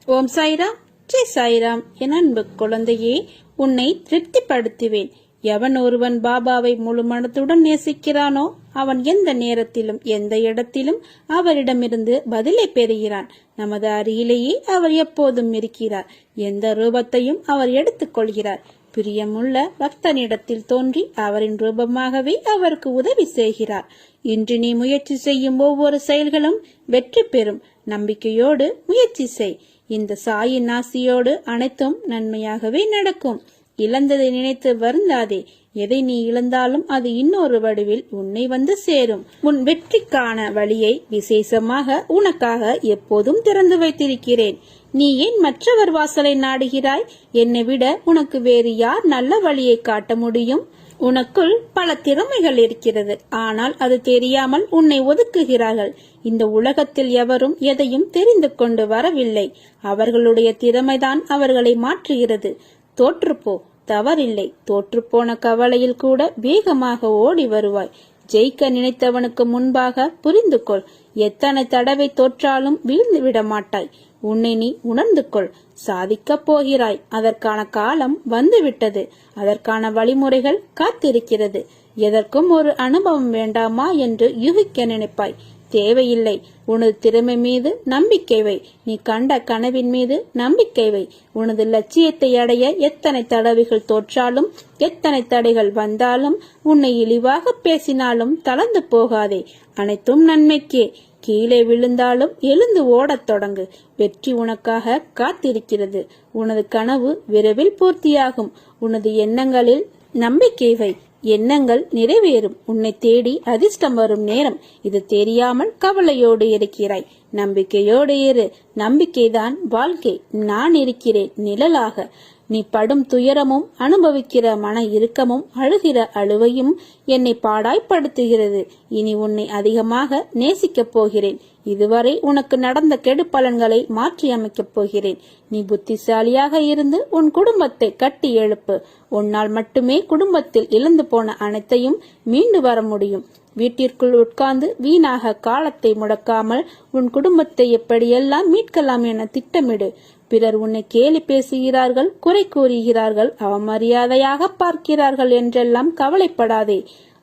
ஓம் சாய்ராம், ஜெய் சாய்ராம். என் அன்பு குழந்தையே, உன்னை திருப்திப்படுத்துவேன். எவன் ஒருவன் பாபாவை முழு மனத்துடன் நேசிக்கிறானோ அவன் எந்த நேரத்திலும் எந்த இடத்திலும் அவரிடமிருந்து பதிலை பெறுகிறான். நமது அருகிலேயே அவர் எப்போதும் இருக்கிறார். எந்த ரூபத்தையும் அவர் எடுத்துக் கொள்கிறார். பிரியமுள்ள பக்தனிடத்தில் தோன்றி அவரின் ரூபமாகவே அவருக்கு உதவி செய்கிறார். இன்று நீ முயற்சி செய்யும் ஒவ்வொரு செயல்களும் வெற்றி பெறும். நம்பிக்கையோடு முயற்சி செய். இந்த சாயின் ஆசியோடு அனைத்தும் நன்மையாகவே நடக்கும். இழந்ததை நினைத்து வருந்தாதே. எதை நீ இழந்தாலும் அது இன்னொரு வடிவில் உன்னை வந்து சேரும். உன் வெற்றிக்கான வழியை விசேஷமாக உனக்காக எப்போதும் திறந்து வைத்திருக்கிறேன். நீ ஏன் மற்றவர் வாசலை நாடுகிறாய்? என்னை விட உனக்கு வேறு யார் நல்ல வழியை காட்ட முடியும்? உனக்குள் பல திறமைகள் இருக்கிறது. ஆனால் அது தெரியாமல் உன்னை ஒதுக்குகிறார்கள். இந்த உலகத்தில் எவரும் எதையும் தெரிந்து கொண்டு வரவில்லை. அவர்களுடைய திறமைதான் அவர்களை மாற்றுகிறது. தோற்றுப்போ, தவறில்லை. தோற்றுப்போன கவலையில் கூட வேகமாக ஓடி வருவாய். ஜெயிக்க நினைத்தவனுக்கு முன்பாக புரிந்து கொள். எத்தனை தடவை தோற்றாலும் வீழ்ந்து விட மாட்டாய். உன்னை நீ உணர்ந்து கொள். சாதிக்கப் போகிறாய். அதற்கான காலம் வந்துவிட்டது. அதற்கான வழிமுறைகள் காத்திருக்கிறது. எதற்கும் ஒரு அனுபவம் வேண்டாமா என்று யூகிக்க நினைப்பாய். தேவையில்லை. உனது திறமை மீது நம்பிக்கை வை. நீ கண்ட கனவின் மீது நம்பிக்கை வை. உனது லட்சியத்தை அடைய எத்தனை தடவைகள் தோற்றாலும் எத்தனை தடைகள் வந்தாலும் உன்னை இழிவாக பேசினாலும் தளர்ந்து போகாதே. அனைத்தும் நன்மைக்கே. கீழே விழுந்தாலும் எழுந்து ஓடத் தொடங்கு. வெற்றி உனக்காக காத்திருக்கிறது. உனது கனவு விரைவில் பூர்த்தியாகும். உனது எண்ணங்களில் நம்பிக்கை வை. எண்ணங்கள் நிறைவேறும். உன்னை தேடி அதிர்ஷ்டம் வரும் நேரம் இது தெரியாமல் கவலையோடு இருக்கிறாய். நம்பிக்கையோடு இரு. நம்பிக்கைதான் வாழ்க்கை. நான் இருக்கிறேன் நிழலாக. நீ படும் துயரமும் அனுபவிக்கிற மன இறுக்கமும் அழுகிற அழுவையும் என்னை பாடாய்ப்படுத்துகிறது. இனி உன்னை அதிகமாக நேசிக்கப் போகிறேன். இதுவரை உனக்கு நடந்த கெடு பலன்களை மாற்றி அமைக்கப் போகிறேன். நீ புத்திசாலியாக இருந்து உன் குடும்பத்தை கட்டி எழுப்பு. உன்னால் மட்டுமே குடும்பத்தில் இழந்து போன அனைத்தையும் மீண்டு வர முடியும். வீட்டிற்குள் உட்கார்ந்து வீணாக காலத்தை முடக்காமல் உன் குடும்பத்தை எப்படியெல்லாம் மீட்கலாம் என திட்டமிடு. பிறர் உன்னை கேலி பேசுகிறார்கள், குறை கூறுகிறார்கள், அவமரியாதையாக பார்க்கிறார்கள் என்றெல்லாம் கவலைப்படாதே.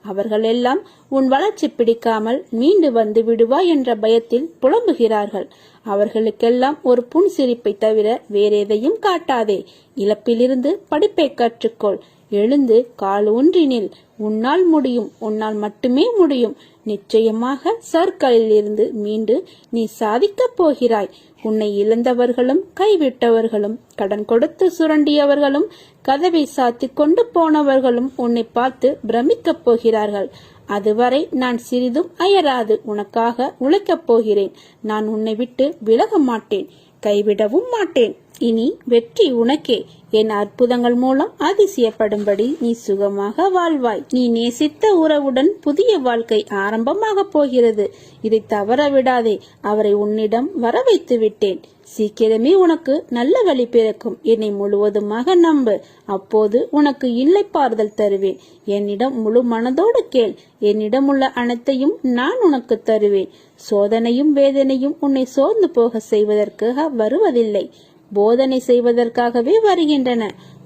அவர்கள் எல்லாம் உன் வளர்ச்சி பிடிக்காமல் மீண்டு வந்து விடுவாய் என்ற பயத்தில் புலம்புகிறார்கள். அவர்களுக்கெல்லாம் ஒரு புன்சிரிப்பை தவிர வேறெதையும் காட்டாதே. இழப்பிலிருந்து படிப்பை கற்றுக்கொள். எழுந்து கால் ஊன்றினில். உன்னால் முடியும். உன்னால் மட்டுமே முடியும். நிச்சயமாக சர்க்கலில் இருந்து மீண்டு நீ சாதிக்கப் போகிறாய். உன்னை இழந்தவர்களும் கைவிட்டவர்களும் கடன் கொடுத்து சுரண்டியவர்களும் கதவை சாத்தி கொண்டு போனவர்களும் உன்னை பார்த்து பிரமிக்கப் போகிறார்கள். அதுவரை நான் சிறிதும் அயராது உனக்காக உழைக்கப் போகிறேன். நான் உன்னை விட்டு விலக மாட்டேன். கைவிடவும் மாட்டேன். இனி வெற்றி உனக்கே. என் அற்புதங்கள் மூலம் அதிசயப்படும்படி நீ சுகமாக வாழ்வாய். நீ நேசித்த உறவுடன் புதிய வாழ்க்கை ஆரம்பமாக போகிறது. இதை தவற விடாதே. அவரை உன்னிடம் வர வைத்து விட்டேன். சீக்கிரமே உனக்கு நல்ல வழி பிறக்கும். என்னை முழுவதுமாக நம்பு. அப்போது உனக்கு இளைப்பாறுதல் தருவேன். என்னிடம் முழு மனதோடு கேள். என்னிடம் உள்ள அனைத்தையும் நான் உனக்கு தருவேன். சோதனையும் வேதனையும் உன்னை சோர்ந்து போக செய்வதற்காக வருவதில்லை. போதனை செய்வதற்காகவே வருகின்றன.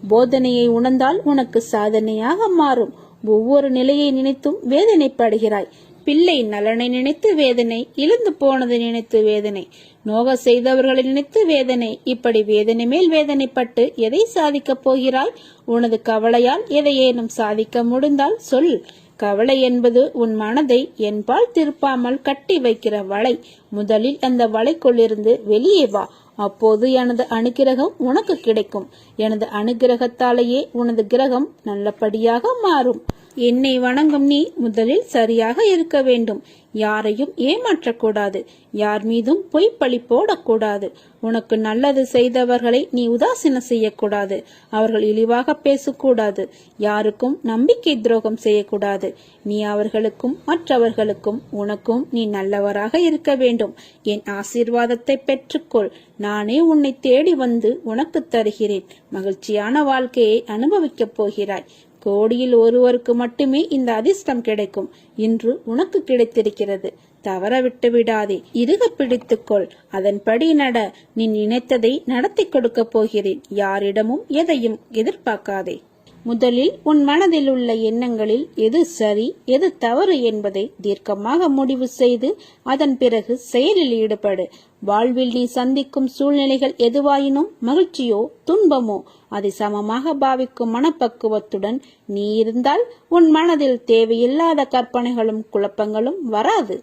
போதனையை உணர்ந்தால் உனக்கு சாதனையாக மாறும். ஒவ்வொரு நிலையை நினைத்தும் வேதனைப்படுகிறாய். பிள்ளை நலனை நினைத்து வேதனை, இழந்து போனதை நினைத்து வேதனை, நோக செய்தவர்களை நினைத்து வேதனை. இப்படி வேதனை மேல் வேதனைப்பட்டு எதை சாதிக்கப் போகிறாய்? உனது கவலையால் எதையேனும் சாதிக்க முடிந்தால் சொல். கவலை என்பது உன் மனதை என்பால் திருப்பாமல் கட்டி வைக்கிற வலை. முதலில் அந்த வலைக்குள்ளிருந்து வெளியே வா. அப்போது எனது அனுகிரகம் உனக்கு கிடைக்கும். எனது அனுகிரகத்தாலேயே உனது கிரகம் நல்லபடியாக மாறும். என்னை வணங்கும் நீ முதலில் சரியாக இருக்க வேண்டும். யாரையும் ஏமாற்றக்கூடாது. யார் மீதும் பொய்ப்பழி போடக்கூடாது. உனக்கு நல்லது செய்தவர்களை நீ உதாசீனம் செய்யக்கூடாது. அவர்கள் இழிவாக பேசக்கூடாது. யாருக்கும் நம்பிக்கை துரோகம் செய்யக்கூடாது. நீ அவர்களுக்கும் மற்றவர்களுக்கும் உனக்கும் நீ நல்லவராக இருக்க வேண்டும். என் ஆசீர்வாதத்தை பெற்றுக்கொள். நானே உன்னை தேடி வந்து உனக்கு தருகிறேன். மகிழ்ச்சியான வாழ்க்கையை அனுபவிக்கப் போகிறாய். கோடியில் ஒருவருக்கு மட்டுமே இந்த அதிர்ஷ்டம் கிடைக்கும். இன்று உனக்கு கிடைத்திருக்கிறது. தவற விட்டு விடாதே. இறுக பிடித்துக்கொள், அதன்படி நட. நீ நினைத்ததை நடத்தி கொடுக்க போகிறேன். யாரிடமும் எதையும் எதிர்பார்க்காதே. முதலில் உன் மனதில் உள்ள எண்ணங்களில் எது சரி எது தவறு என்பதை தீர்க்கமாக முடிவு செய்து அதன் பிறகு செயலில் ஈடுபடு. வாழ்வில் நீ சந்திக்கும் சூழ்நிலைகள் எதுவாயினும் மகிழ்ச்சியோ துன்பமோ அதை சமமாக பாவிக்கும் மனப்பக்குவத்துடன் நீ இருந்தால் உன் மனதில் தேவையில்லாத கற்பனைகளும் குழப்பங்களும் வராது.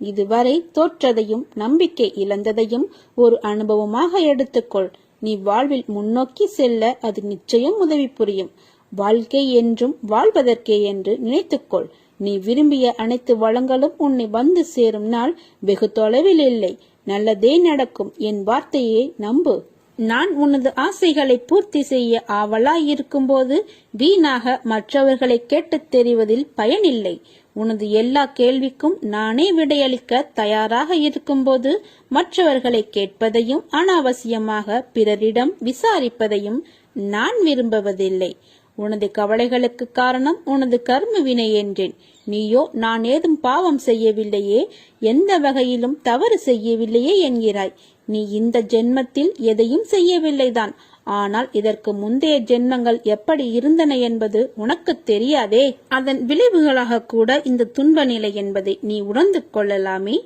இதுவரை தோற்றதையும் நம்பிக்கை இழந்ததையும் ஒரு அனுபவமாக எடுத்துக்கொள். நீ வாழ்வில் முன்னோக்கி செல்ல அது நிச்சயம் உதவி புரியும். வாழ்க்கை என்றும் வாழ்வதற்கே என்று நினைத்துக்கொள். நீ விரும்பிய அனைத்து வளங்களும் உன்னை வந்து சேரும் நாள் வெகு தொலைவில் இல்லை. நல்லதே நடக்கும். என் வார்த்தையை நம்பு. நான் உனது ஆசைகளை பூர்த்தி செய்ய ஆவலாய் இருக்கும்போது வீணாக மற்றவர்களை கேட்டுத் தெரிவதில் பயனில்லை. உனது எல்லா கேள்விக்கும் நானே விடையளிக்க தயாராக இருக்கும்போது மற்றவர்களை கேட்பதையும் அனாவசியமாக பிறரிடம் விசாரிப்பதையும் நான் விரும்புவதில்லை. உனது கவலைகளுக்கு காரணம் உனது கர்ம வினை என்றேன். நீயோ நான் ஏதும் பாவம் செய்யவில்லையே, எந்த வகையிலும் தவறு செய்யவில்லையே என்கிறாய். நீ இந்த ஜென்மத்தில் எதையும் செய்யவில்லைதான். ஆனால் இதற்கு முந்தைய ஜென்மங்கள் எப்படி இருந்தன என்பது உனக்கு தெரியாதே. அதன் விளைவுகளாக கூட இந்த துன்ப நிலை என்பதை நீ உணர்ந்து கொள்ளலாமே.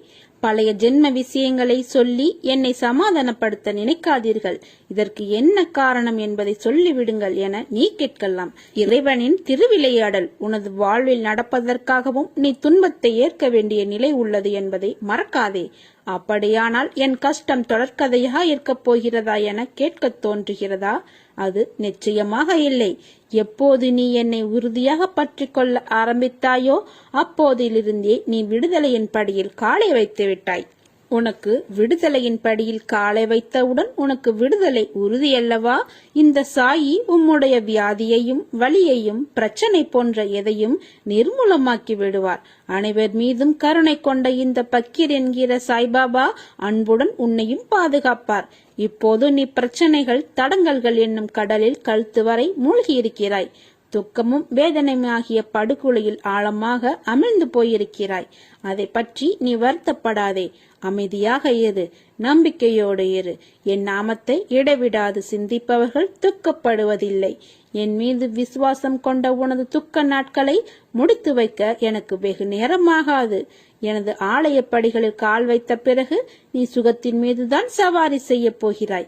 பழைய ஜென்ம விஷயங்களை சொல்லி என்னை சமாதானப்படுத்த நினைக்காதீர்கள். இதற்கு என்ன காரணம் என்பதை சொல்லிவிடுங்கள் என நீ கேட்கலாம். இறைவனின் திருவிளையாடல் உனது வாழ்வில் நடப்பதற்காகவும் நீ துன்பத்தை ஏற்க வேண்டிய நிலை உள்ளது என்பதை மறக்காதே. அப்படியானால் என் கஷ்டம் தொடர்கதையா இருக்கப் போகிறதா என கேட்க தோன்றுகிறதா? அது நிச்சயமாக இல்லை. எப்போது நீ என்னை உறுதியாக பற்றி கொள்ள ஆரம்பித்தாயோ அப்போதிலிருந்தே நீ விடுதலையின் படியில் காலை வைத்து விட்டாய். உனக்கு விடுதலையின் படியில் காலை வைத்தவுடன் உனக்கு விடுதலை உறுதியல்லவா? இந்த சாயி உம்முடைய வியாதியையும் வலியையும் பிரச்சனை போன்ற எதையும் நிர்மூலமாக்கி விடுவார். அனைவர் மீதும் கருணை கொண்ட இந்த பக்கீர் என்கிற சாய்பாபா அன்புடன் உன்னையும் பாதுகாப்பார். இப்போது நீ பிரச்சனைகள் தடங்கல்கள் என்னும் கடலில் கழுத்து வரை மூழ்கி இருக்கிறாய். துக்கமும் வேதனையுமாகிய படுகொலையில் ஆழமாக அமிழ்ந்து போயிருக்கிறாய். அதை பற்றி நீ வருத்தப்படாதே. அமைதியாக இரு, நம்பிக்கையோடு இரு. என் நாமத்தை இடைவிடாது சிந்திப்பவர்கள் துக்கப்படுவதில்லை. என் மீது விசுவாசம் கொண்ட உனது துக்க நாட்களை முடித்து வைக்க எனக்கு வெகு நேரமாகாது. எனது ஆலய படிகளில் கால் வைத்த பிறகு நீ சுகத்தின் மீதுதான் சவாரி செய்ய போகிறாய்.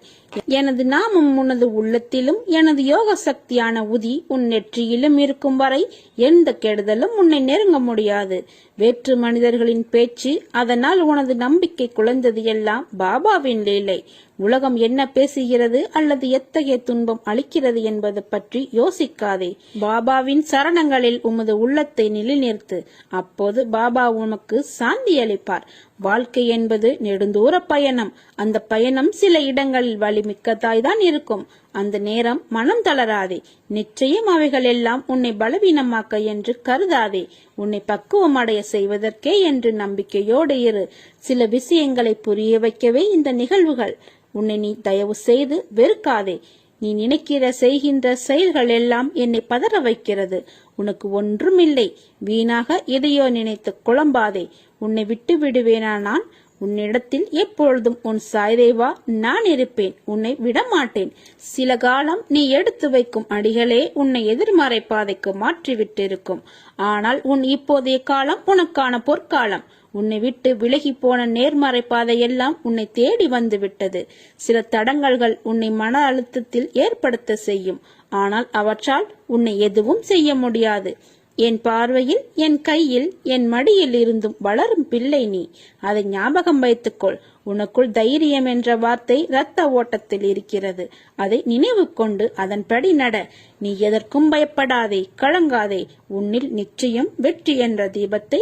எனது நாமம் உனது உள்ளத்திலும் எனது யோக சக்தியான உதி உன் நெற்றியிலும் இருக்கும் வரை எந்த கெடுதலும் உன்னை நெருங்க முடியாது. வேற்று மனிதர்களின் பேச்சு, அதனால் உனது நம்பிக்கை குலைந்தது எல்லாம் பாபாவின் லீலை. உலகம் என்ன பேசுகிறது அல்லது எத்தகைய துன்பம் அளிக்கிறது என்பது பற்றி யோசிக்காதே. பாபாவின் சரணங்களில் உமது உள்ளத்தை நிலைநிறுத்து. அப்போது பாபா உனக்கு சாந்தி அளிப்பார். வாழ்க்கை என்பது நெடுந்தூர பயணம். அந்த பயணம் சில இடங்களில் வலிமிக்கதாய்தான் இருக்கும். அந்த நேரம் மனம் தளராதே. நிச்சயம் அவைகள் எல்லாம் உன்னை பலவீனமாக்க என்று கருதாதே. உன்னை பக்குவம் அடைய செய்வதற்கே என்று நம்பிக்கையோடு இரு. சில விஷயங்களை புரிய வைக்கவே இந்த நிகழ்வுகள். உன்னை நீ தயவு செய்து வெறுக்காதே. நீ நினைக்கிற செய்கின்ற செயல்கள் எல்லாம் என்னை பதற வைக்கிறது. உனக்கு ஒன்றுமில்லை. வீணாக எதையோ நினைத்து குழம்பாதே. உன்னை விட்டு விடுவேனா நான்? உன்னிடத்தில் எப்பொழுதும் உன் சாய்தேவா நான் இருப்பேன். உன்னை விடமாட்டேன். சில காலம் நீ எடுத்து வைக்கும் அடிகளே உன்னை எதிர்மறை பாதைக்கு மாற்றிவிட்டிருக்கும். ஆனால் உன் இப்போதைய காலம் உனக்கான பொற்காலம். உன்னை விட்டு விலகி போன நேர்மறை பாதையெல்லாம் உன்னை தேடி வந்து விட்டது. சில தடங்கல்கள் உன்னை மன அழுத்தத்தில் ஏற்படுத்த செய்யும். ஆனால் அவற்றால் உன்னை எதுவும் செய்ய முடியாது. என் பார்வையில், என் கையில், என் மடியில் இருந்தும் வளரும் பிள்ளை நீ. அதை ஞாபகம் வைத்துக்கொள். உனக்குள் தைரியம் என்ற வார்த்தை இரத்த ஓட்டத்தில் இருக்கிறது. அதை நினைவு கொண்டு அதன்படி நட. நீ எதற்கும் பயப்படாதே, கலங்காதே. உன்னில் நிச்சயம் வெற்றி என்ற தீபத்தை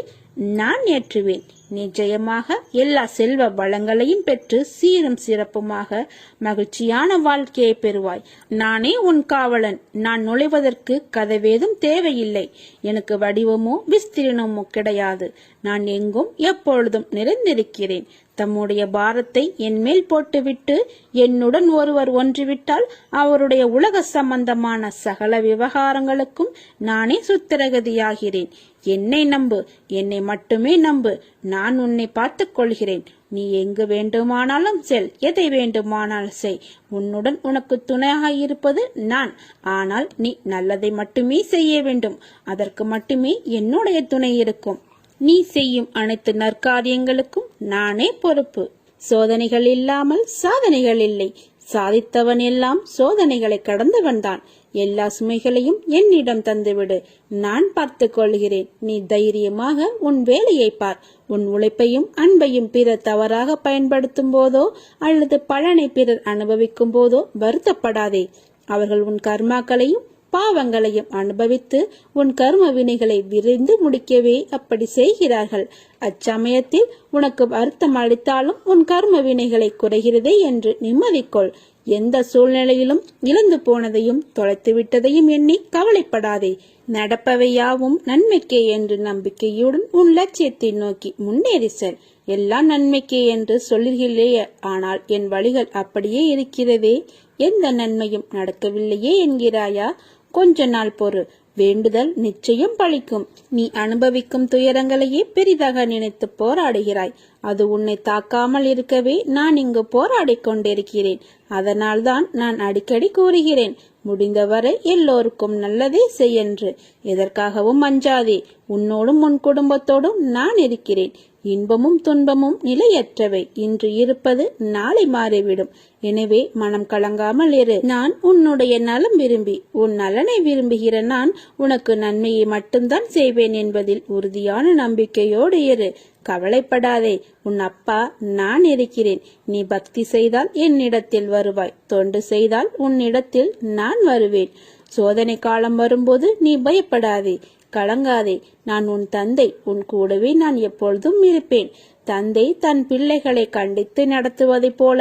நான் ஏற்றுவேன். நிச்சயமாக எல்லா செல்வ வளங்களையும் பெற்று சீரும் சிறப்புமாக மகிழ்ச்சியான வாழ்க்கையை பெறுவாய். நானே உன் காவலன். நான் நுழைவதற்கு கதவேதும் தேவையில்லை. எனக்கு வடிவமோ விஸ்திரணமோ கிடையாது. நான் எங்கும் எப்பொழுதும் நிறைந்திருக்கிறேன். தம்முடைய பாரத்தை என் மேல் போட்டுவிட்டு என்னுடன் ஒருவர் ஒன்றிவிட்டால் அவருடைய உலக சம்பந்தமான சகல விவகாரங்களுக்கும் நானே சுத்திரகதியாகிறேன். என்னை நம்பு, என்னை மட்டுமே நம்பு. நான் உன்னை பார்த்துக் கொள்கிறேன். நீ எங்கு வேண்டுமானாலும் செல், எதை வேண்டுமானாலும் செய். உன்னுடன் உனக்கு துணையாக இருப்பது நான். ஆனால் நீ நல்லதை மட்டுமே செய்ய வேண்டும். அதற்கு மட்டுமே என்னுடைய துணை இருக்கும். நீ செய்யும் அனைத்து நற்காரியங்களுக்கும் நானே பொறுப்பு. சோதனைகள் இல்லாமல் சாதனைகள் இல்லை. சாதித்தவன் எல்லாம் சோதனைகளை கடந்தவன்தான். எல்லா சுமைகளையும் என்னிடம் தந்துவிடு, நான் பார்த்துக் கொள்கிறேன். நீ தைரியமாக உன் வேலையை பார். உன் உழைப்பையும் அன்பையும் பிறர் தவறாக பயன்படுத்தும் போதோ அல்லது பலனை பிறர் அனுபவிக்கும் போதோ வருத்தப்படாதே. அவர்கள் உன் கர்மாக்களையும் பாவங்களையும் அனுபவித்து உன் கர்ம வினைகளை விரைந்து முடிக்கவே அப்படி செய்கிறார்கள். அச்சமயத்தில் உனக்கு வருத்தம் அளித்தாலும் உன் கர்ம வினைகளை குறைகிறதே என்று நிம்மதிக்கொள். எந்த சூழ்நிலையிலும் இழந்து போனதையும் தொலைத்து விட்டதையும் எண்ணி கவலைப்படாதே. நடப்பவை யாவும் நன்மைக்கே என்று நம்பிக்கையுடன் உன் லட்சியத்தை நோக்கி முன்னேறி செல். எல்லாம் நன்மைக்கே என்று சொல்லுகிறேயே, ஆனால் என் வழிகள் அப்படியே இருக்கிறதே, எந்த நன்மையும் நடக்கவில்லையே என்கிறாயா? கொஞ்ச நாள் பொறு, வேண்டுதல் நிச்சயம் பலிக்கும். நீ அனுபவிக்கும் துயரங்களையே பெரிதாக நினைத்து போராடுகிறாய். அது உன்னை தாக்காமல் இருக்கவே நான் இங்கு போராடிக் கொண்டிருக்கிறேன். அதனால்தான் நான் அடிக்கடி கூறுகிறேன், முடிந்தவரை எல்லோருக்கும் நல்லதே செய்யென்று. எதற்காகவும் அஞ்சாதே. உன்னோடும் உன் குடும்பத்தோடும் நான் இருக்கிறேன். இன்பமும் துன்பமும் நிலையற்றவை. இன்று இருப்பது நாளை மாறிவிடும். எனவே மனம் கலங்காமல் இரு. நான் உன்னுடைய நலம் விரும்பி உன் நலனை விரும்புகிற நான் உனக்கு நன்மையை மட்டும்தான் செய்வேன் என்பதில் உறுதியான நம்பிக்கையோடு இரு. கவலைப்படாதே. உன் அப்பா நான் இருக்கிறேன். நீ பக்தி செய்தால் என்னிடத்தில் வருவாய். தொண்டு செய்தால் உன்னிடத்தில் நான் வருவேன். சோதனை காலம் வரும்போது நீ பயப்படாதே, கலங்காதே. நான் உன் தந்தை. உன் கூடவே நான் எப்பொழுதும் இருப்பேன். தந்தை தன் பிள்ளைகளை கண்டித்து நடத்துவதைப் போல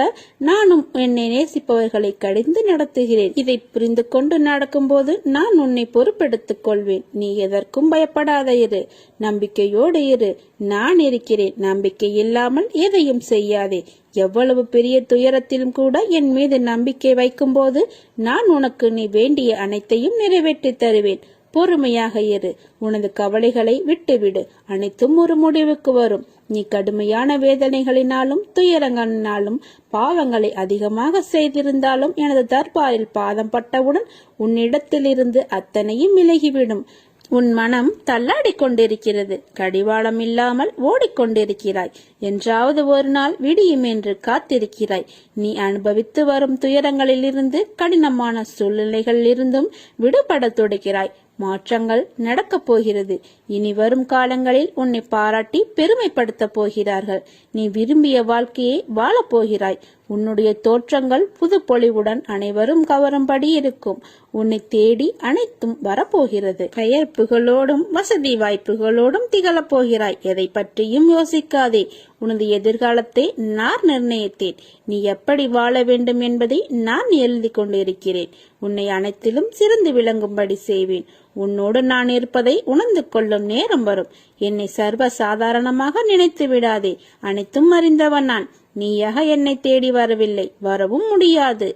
நானும் என்னை நேசிப்பவர்களை கடிந்து நடத்துகிறேன். இதை புரிந்து கொண்டு நடக்கும்போது நான் உன்னை பொறுப்பெடுத்துக் கொள்வேன். நீ எதற்கும் பயப்படாத இரு. நம்பிக்கையோடு இரு. நான் இருக்கிறேன். நம்பிக்கை இல்லாமல் எதையும் செய்யாதே. எவ்வளவு பெரிய துயரத்திலும் கூட என் மீது நம்பிக்கை வைக்கும் போது நான் உனக்கு நீ வேண்டிய அனைத்தையும் நிறைவேற்றி தருவேன். பொறுமையாக இரு. உனது கவலைகளை விட்டுவிடு. அனைத்தும் ஒரு முடிவுக்கு வரும். நீ கடுமையான வேதனைகளினாலும் துயரங்களினாலும் பாவங்களை அதிகமாக செய்திருந்தாலும் எனது தர்பாரில் பாதம் பட்டவுடன் உன்னிடத்திலிருந்து அத்தனையும் விலகிவிடும். உன் மனம் தள்ளாடி கொண்டிருக்கிறது. கடிவாளம் இல்லாமல் ஓடிக்கொண்டிருக்கிறாய். என்றாவது ஒரு நாள் விடியும் என்று காத்திருக்கிறாய். நீ அனுபவித்து வரும் துயரங்களிலிருந்து கடினமான சூழ்நிலைகளிலிருந்தும் விடுபட துடிக்கிறாய். மாற்றங்கள் நடக்கப் போகிறது. இனி வரும் காலங்களில் உன்னை பாராட்டி பெருமைப்படுத்த போகிறார்கள். நீ விரும்பிய வாழ்க்கையை வாழப் போகிறாய். உன்னுடைய தோற்றங்கள் புது பொலிவுடன் அனைவரும் கவரும்படி இருக்கும். உன்னை தேடி அனைத்தும் வரப்போகிறது. பெயர் புகழோடும் வசதி வாய்ப்புகளோடும் திகழப் போகிறாய். எதை பற்றியும் யோசிக்காதே. உனது எதிர்காலத்தை நான் நிர்ணயித்தேன். நீ எப்படி வாழ வேண்டும் என்பதை நான் எழுதி கொண்டிருக்கிறேன். உன்னை அனைத்திலும் சிறந்து விளங்கும்படி செய்வேன். உன்னோடு நான் இருப்பதை உணர்ந்து கொள்ளும் நேரம் வரும். என்னை சர்வ சாதாரணமாக நினைத்து விடாதே. அனைத்தும் அறிந்தவன் நான். நீயாக என்னை தேடி வரவில்லை, வரவும் முடியாது.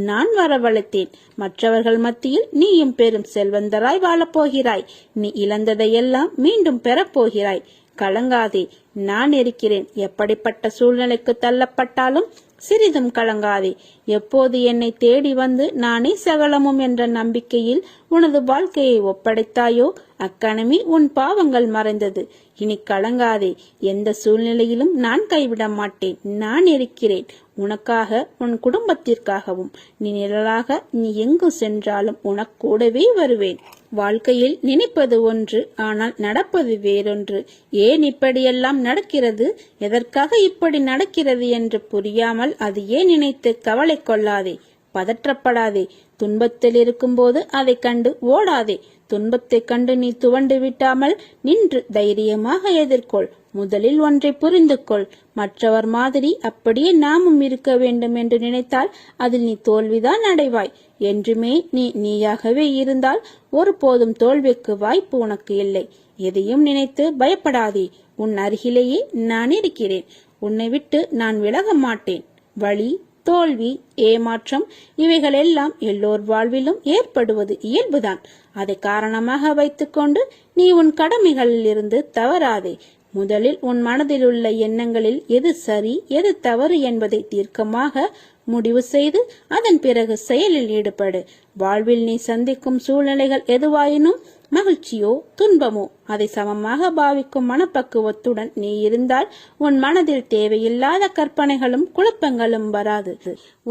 நான் வரவழைத்தேன். மற்றவர்கள் மத்தியில் நீயும் பெரும் செல்வந்தராய் வாழப்போகிறாய். நீ இழந்ததையெல்லாம் மீண்டும் பெறப்போகிறாய். கலங்காதே, நான் இருக்கிறேன். எப்படிப்பட்ட சூழ்நிலைக்கு தள்ளப்பட்டாலும் சிறிதும் கலங்காதே. எப்போது என்னை தேடி வந்து நானே சகலமும் என்ற நம்பிக்கையில் உனது வாழ்க்கையை ஒப்படைத்தாயோ அக்கணமே உன் பாவங்கள் மறைந்தது. இனி கலங்காதே. எந்த சூழ்நிலையிலும் நான் கைவிட மாட்டேன். நான் இருக்கிறேன். உனக்காக, உன் குடும்பத்திற்காகவும். நீ நிழலாக நீ எங்கு சென்றாலும் உனக்கூடவே வருவேன். வாழ்க்கையில் நினைப்பது ஒன்று, ஆனால் நடப்பது வேறொன்று. ஏன் இப்படியெல்லாம் நடக்கிறது, எதற்காக இப்படி நடக்கிறது என்று புரியாமல் அது ஏன் நினைத்து கவலை கொள்ளாதே. பதற்றப்படாதே. துன்பத்தில் இருக்கும்போது அதை கண்டு ஓடாதே. துன்பத்தை கண்டு நீ துவண்டு விட்டாமல் நின்று தைரியமாக எதிர்கொள். முதலில் ஒன்றை புரிந்து கொள். மற்றவர் மாதிரி அப்படியே நாமும் இருக்க வேண்டும் என்று நினைத்தால் அதில் நீ தோல்விதான் அடைவாய். என்றுமே நீ நீயாகவே இருந்தால் ஒருபோதும் தோல்விக்கு வாய்ப்பு உனக்கு இல்லை. எதையும் நினைத்து பயப்படாதே. உன் அருகிலேயே நான் இருக்கிறேன். உன்னை விட்டு நான் விலக மாட்டேன். வலி, தோல்வி, ஏமாற்றம் இவைகளெல்லாம் எல்லோர் வாழ்விலும் ஏற்படுவது இயல்புதான். அதை காரணமாக வைத்துக்கொண்டு நீ உன் கடமைகளில் இருந்து தவறாதே. முதலில் உன் மனதில் உள்ள எண்ணங்களில் எது சரி எது தவறு என்பதை தீர்க்கமாக முடிவு செய்து அதன் பிறகு செயலில் ஈடுபடு. வாழ்வில் நீ சந்திக்கும் சூழ்நிலைகள் எதுவாயினும் மகிழ்ச்சியோ துன்பமோ அதை சமமாக பாவிக்கும் மனப்பக்குவத்துடன் நீ இருந்தால் உன் மனதில் தேவையில்லாத கற்பனைகளும் குழப்பங்களும் வராது.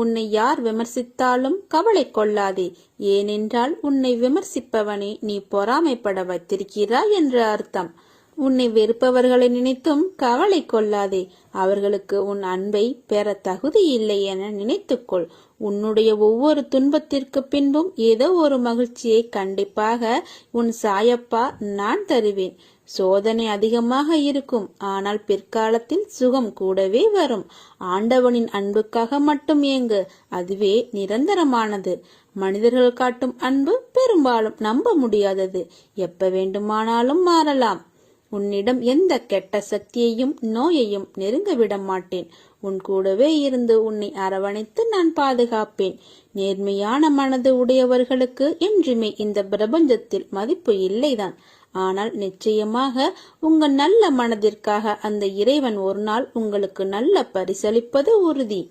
உன்னை யார் விமர்சித்தாலும் கவலை கொள்ளாதே. ஏனென்றால் உன்னை விமர்சிப்பவனை நீ பொறாமைப்பட வைத்திருக்கிறாய் என்று அர்த்தம். உன்னை வெறுப்பவர்களை நினைத்தும் கவலை கொள்ளாதே. அவர்களுக்கு உன் அன்பை பெற தகுதி இல்லை என நினைத்துக்கொள். உன்னுடைய ஒவ்வொரு துன்பத்திற்கு பின்பும் ஏதோ ஒரு மகிழ்ச்சியை கண்டிப்பாக உன் சாயப்பா நான் தருவேன். சோதனை அதிகமாக இருக்கும், ஆனால் பிற்காலத்தில் சுகம் கூடவே வரும். ஆண்டவனின் அன்புக்காக மட்டும் ஏங்கு, அதுவே நிரந்தரமானது. மனிதர்கள் காட்டும் அன்பு பெரும்பாலும் நம்ப முடியாதது, எப்ப வேண்டுமானாலும் மாறலாம். உன்னிடம் எந்த கெட்ட சக்தியையும் நோயையும் நெருங்க விட மாட்டேன். உன் கூடவே இருந்து உன்னை அரவணைத்து நான் பாதுகாப்பேன். நேர்மையான மனது உடையவர்களுக்கு என்றுமே இந்த பிரபஞ்சத்தில் மதிப்பு இல்லைதான். ஆனால் நிச்சயமாக உங்கள் நல்ல மனதிற்காக அந்த இறைவன் ஒரு நாள் உங்களுக்கு நல்ல பரிசளிப்பது உறுதி.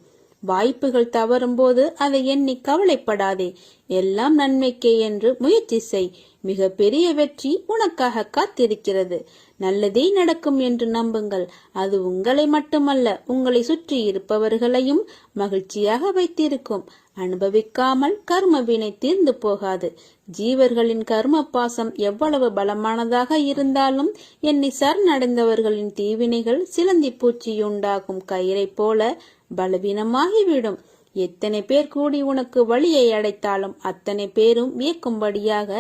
வாய்ப்புகள் தவறும் போது அதை எண்ணி கவலைப்படாதே. எல்லாம் நன்மைக்கே என்று முயற்சி செய். மிக பெரிய வெற்றி உனக்காக காத்திருக்கிறது. நல்லதே நடக்கும் என்று நம்புங்கள். அது உங்களை மட்டுமல்ல, உங்களை சுற்றி இருப்பவர்களையும் மகிழ்ச்சியாக வைத்திருக்கும். அனுபவிக்காமல் கர்ம வினை தீர்ந்து போகாது. ஜீவர்களின் கர்ம பாசம் எவ்வளவு பலமானதாக இருந்தாலும் எண்ணி சரணடைந்தவர்களின் தீவினைகள் சிலந்தி பூச்சியுண்டாகும் கயிறை போல பலவீனமாகிவிடும். எத்தனை பேர் கூடி உனக்கு வழியை அடைத்தாலும் அத்தனை பேரும் வியக்கும்படியாக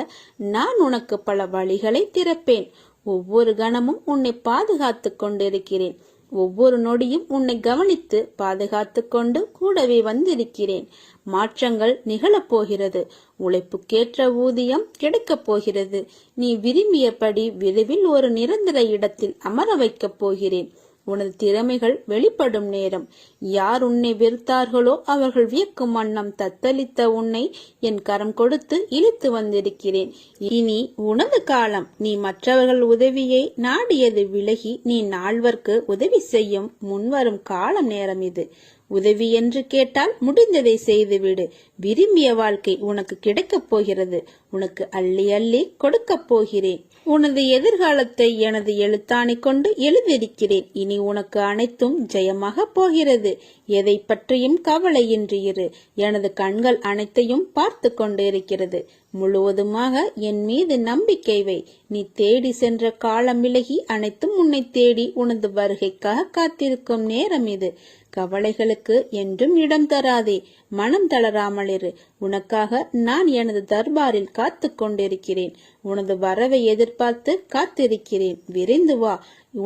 நான் உனக்கு பல வழிகளை திறப்பேன். ஒவ்வொரு கணமும் உன்னை பாதுகாத்து கொண்டிருக்கிறேன். ஒவ்வொரு நொடியும் உன்னை கவனித்து பாதுகாத்து கொண்டு கூடவே வந்திருக்கிறேன். மாற்றங்கள் நிகழப்போகிறது. உழைப்புக்கேற்ற ஊதியம் கிடைக்கப் போகிறது. நீ விரும்பியபடி விரைவில் ஒரு நிரந்தர இடத்தில் அமர வைக்கப் போகிறேன். உனது திறமைகள் வெளிப்படும் நேரம். யார் உன்னை வெறுத்தார்களோ அவர்கள் வியக்கும் வண்ணம் தத்தளித்த உன்னை என் கரம் கொடுத்து இழுத்து வந்திருக்கிறேன். இனி உனது காலம். நீ மற்றவர்கள் உதவியை நாடியது விலகி நீ நால்வர்க்கு உதவி செய்யும் முன்வரும் காலம் நேரம் இது. உதவி என்று கேட்டால் முடிந்ததை செய்துவிடு. விரும்பிய வாழ்க்கை உனக்கு கிடைக்கப் போகிறது. உனக்கு அள்ளி அள்ளி கொடுக்கப் போகிறேன். உனது எதிர்காலத்தை எனது எழுத்தாணி கொண்டு எழுதியிருக்கிறேன். இனி உனக்கு அனைத்தும் ஜெயமாக போகிறது. எதை பற்றியும் கவலையின்றி இரு. எனது கண்கள் அனைத்தையும் பார்த்து கொண்டு இருக்கிறது. முழுவதுமாக என் மீது நம்பிக்கை வை. நீ தேடி சென்ற காலம் விலகி அனைத்தும் உன்னை தேடி உனது வருகைக்காக காத்திருக்கும் நேரம் இது. கவலைகளுக்கு என்றும் இடம் தராதே. மனம் தளராமல் இரு. உனக்காக நான் எனது தர்பாரில் காத்து கொண்டிருக்கிறேன். உனது வரவை எதிர்பார்த்து காத்திருக்கிறேன். விரைந்து வா.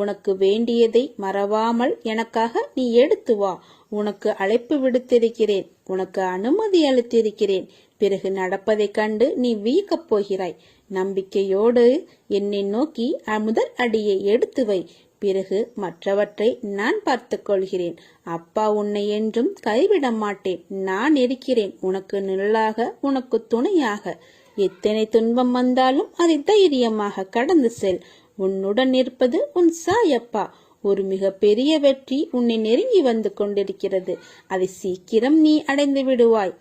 உனக்கு வேண்டியதை மறவாமல் எனக்காக நீ எடுத்து வா. உனக்கு அழைப்பு விடுத்திருக்கிறேன். உனக்கு அனுமதி அளித்திருக்கிறேன். பிறகு நடப்பதை கண்டு நீ வியக்கப் போகிறாய். நம்பிக்கையோடு என்னை நோக்கி முதல் அடியை எடுத்து வை. பிறகு மற்றவற்றை நான் பார்த்துக் கொள்கிறேன். அப்பா உன்னை என்றும் கைவிட மாட்டேன். நான் இருக்கிறேன் உனக்கு நிழலாக, உனக்கு துணையாக. எத்தனை துன்பம் வந்தாலும் அதை தைரியமாக கடந்து செல். உன்னுடன் இருப்பது உன் சாயப்பா. ஒரு மிக பெரிய வெற்றி உன்னை நெருங்கி வந்து கொண்டிருக்கிறது. அதை சீக்கிரம் நீ அடைந்து விடுவாய்.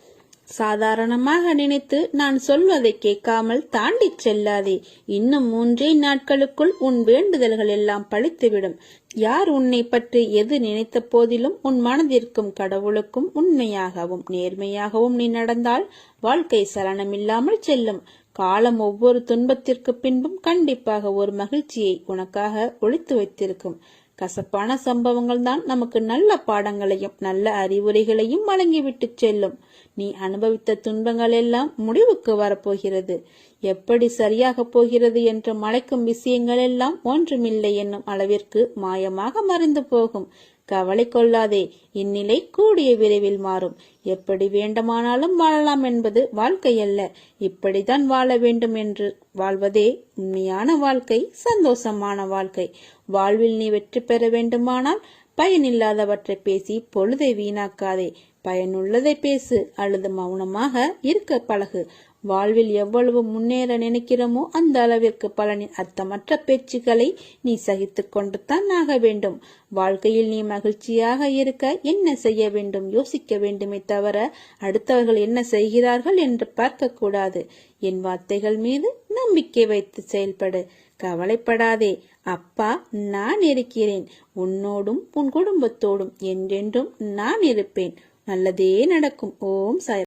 சாதாரணமாக நினைத்து நான் சொல்வதை கேட்காமல் தாண்டி செல்லாதே. இன்னும் 3 நாட்களுக்குள் உன் வேண்டுதல்கள் எல்லாம் பழித்துவிடும். யார் உன்னை பற்றி எது நினைத்த போதிலும் உன் மனதிற்கும் கடவுளுக்கும் உண்மையாகவும் நேர்மையாகவும் நீ நடந்தால் வாழ்க்கை சலனமில்லாமல் செல்லும். காலம் ஒவ்வொரு துன்பத்திற்கு பின்பும் கண்டிப்பாக ஒரு மகிழ்ச்சியை உனக்காக ஒளித்து வைத்திருக்கும். கசப்பான சம்பவங்கள் தான் நமக்கு நல்ல பாடங்களையும் நல்ல அறிவுரைகளையும் வழங்கிவிட்டு செல்லும். நீ அனுபவித்த துன்பங்கள் எல்லாம் முடிவுக்கு வரப்போகிறது. எப்படி சரியாக போகிறது என்று மலைக்கும் விஷயங்கள் எல்லாம் ஒன்றுமில்லை என்னும் அளவிற்கு மாயமாக மறைந்து போகும். கவலை கொள்ளாதே. இந்நிலை கூடிய விரைவில் மாறும். எப்படி வேண்டுமானாலும் வாழலாம் என்பது வாழ்க்கை அல்ல. இப்படித்தான் வாழ வேண்டும் என்று வாழ்வதே உண்மையான வாழ்க்கை, சந்தோஷமான வாழ்க்கை. வாழ்வில் நீ வெற்றி பெற வேண்டுமானால் பயனில்லாதவற்றை பேசி பொழுதை வீணாக்காதே. பயனுள்ளதை பேசு அல்லது மௌனமாக இருக்க பழகு. வாழ்வில் எவ்வளவு முன்னேற நினைக்கிறோமோ அந்த அளவிற்கு பலனின் அர்த்தமற்ற பேச்சுக்களை நீ சகித்து கொண்டுதான் ஆக வேண்டும். வாழ்க்கையில் நீ மகிழ்ச்சியாக இருக்க என்ன செய்ய வேண்டும் யோசிக்க வேண்டுமே தவிர அடுத்தவர்கள் என்ன செய்கிறார்கள் என்று பார்க்க கூடாது. என் வார்த்தைகள் மீது நம்பிக்கை வைத்து செயல்படு. கவலைப்படாதே, அப்பா நான் இருக்கிறேன். உன்னோடும் உன் குடும்பத்தோடும் என்றென்றும் நான் இருப்பேன். நல்லதே நடக்கும். ஓம் சாய்.